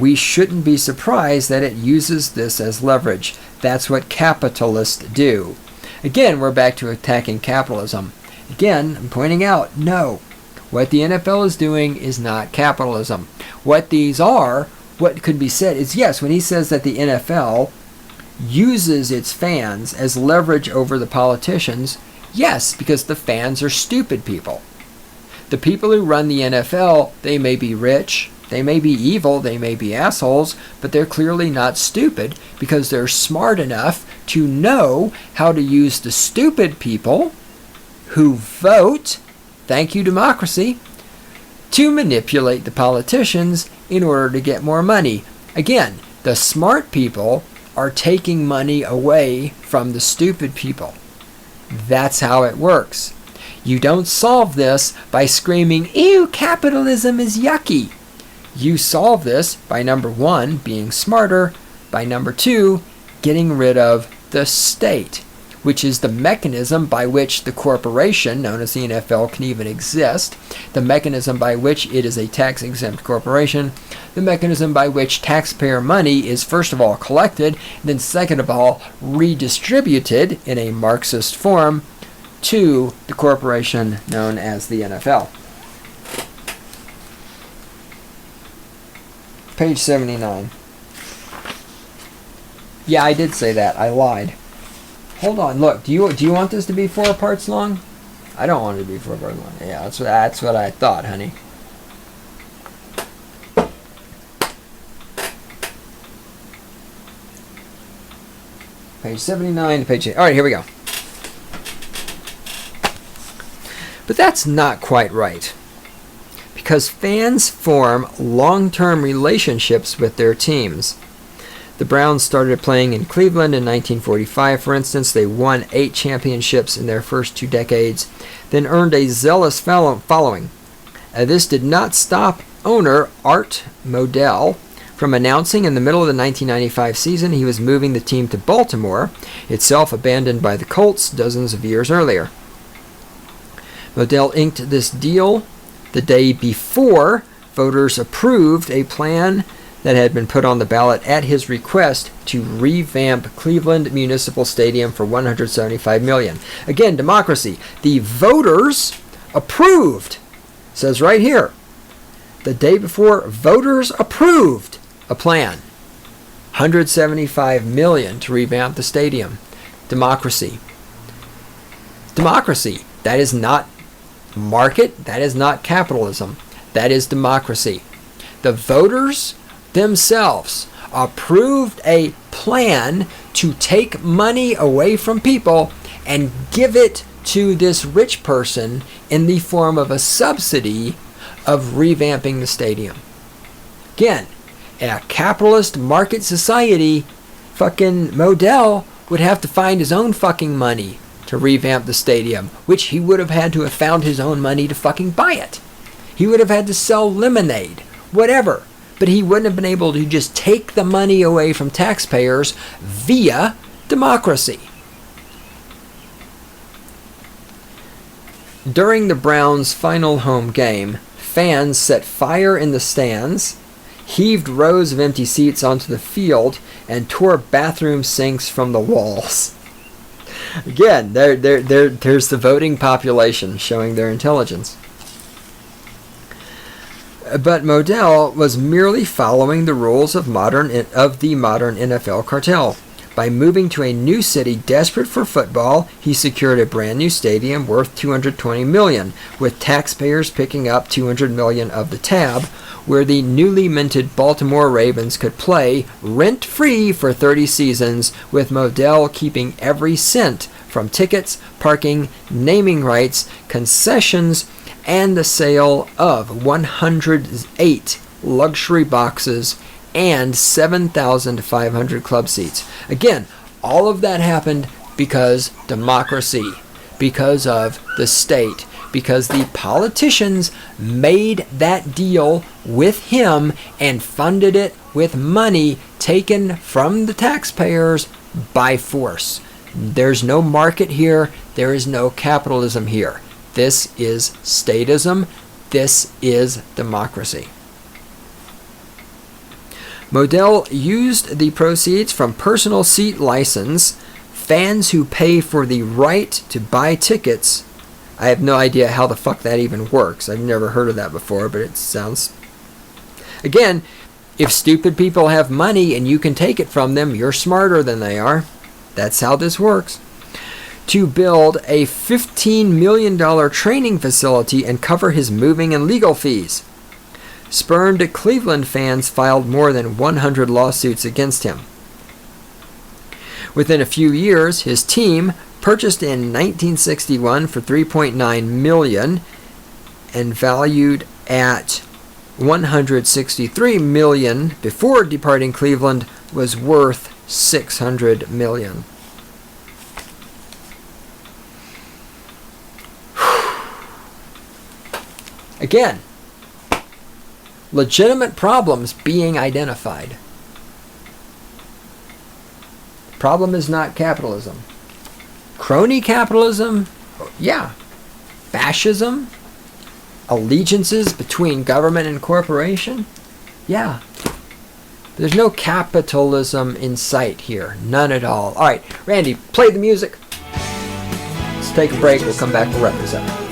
We shouldn't be surprised that it uses this as leverage. That's what capitalists do. Again, we're back to attacking capitalism. Again, I'm pointing out, no. What the NFL is doing is not capitalism. What could be said is, yes, when he says that the NFL uses its fans as leverage over the politicians, yes, because the fans are stupid people. The people who run the NFL, they may be rich, they may be evil, they may be assholes, but they're clearly not stupid because they're smart enough to know how to use the stupid people who vote, thank you democracy, to manipulate the politicians in order to get more money. Again, the smart people are taking money away from the stupid people. That's how it works. You don't solve this by screaming, ew, capitalism is yucky. You solve this by, number one, being smarter, by number two, getting rid of the state, which is the mechanism by which the corporation, known as the NFL, can even exist, the mechanism by which it is a tax-exempt corporation, the mechanism by which taxpayer money is first of all collected, then second of all redistributed in a Marxist form to the corporation known as the NFL. Page 79. Yeah, I did say that. I lied. Hold on, look. Do you want this to be 4 parts long? I don't want it to be 4 parts long. Yeah, that's what I thought, honey. Page 79 to page 8. All right, here we go. But that's not quite right. Because fans form long-term relationships with their teams. The Browns started playing in Cleveland in 1945, for instance. They won 8 championships in their first 2 decades, then earned a zealous following. This did not stop owner Art Modell from announcing in the middle of the 1995 season he was moving the team to Baltimore, itself abandoned by the Colts dozens of years earlier. Modell inked this deal the day before voters approved a plan that had been put on the ballot at his request to revamp Cleveland Municipal Stadium for $175 million. Again, democracy. The voters approved. It says right here, the day before, voters approved a plan. $175 million to revamp the stadium. Democracy. Democracy. That is not market. That is not capitalism. That is democracy. The voters themselves approved a plan to take money away from people and give it to this rich person in the form of a subsidy of revamping the stadium. Again, in a capitalist market society, fucking Modell would have to find his own fucking money to revamp the stadium, which he would have had to have found his own money to fucking buy it. He would have had to sell lemonade, whatever. But he wouldn't have been able to just take the money away from taxpayers via democracy. During the Browns' final home game, fans set fire in the stands, heaved rows of empty seats onto the field, and tore bathroom sinks from the walls. Again, there's the voting population showing their intelligence. But Modell was merely following the rules of the modern NFL cartel. By moving to a new city desperate for football, he secured a brand new stadium worth $220 million, with taxpayers picking up $200 million of the tab, where the newly minted Baltimore Ravens could play rent-free for 30 seasons, with Modell keeping every cent from tickets, parking, naming rights, concessions, and the sale of 108 luxury boxes and 7,500 club seats. Again, all of that happened because democracy, because of the state, because the politicians made that deal with him and funded it with money taken from the taxpayers by force. There's no market here. There is no capitalism here. This is statism. This is democracy. Modell used the proceeds from personal seat license, fans who pay for the right to buy tickets. I have no idea how the fuck that even works. I've never heard of that before, but it sounds... Again, if stupid people have money and you can take it from them, you're smarter than they are. That's how this works. To build a $15 million training facility and cover his moving and legal fees. Spurned Cleveland fans filed more than 100 lawsuits against him. Within a few years, his team, purchased in 1961 for $3.9 million and valued at $163 million before departing Cleveland, was worth $600 million. Again, legitimate problems being identified. Problem is not capitalism. Crony capitalism, yeah. Fascism, allegiances between government and corporation, yeah. There's no capitalism in sight here. None at all. All right, Randy, play the music. Let's take a break. We'll come back. We'll wrap this up.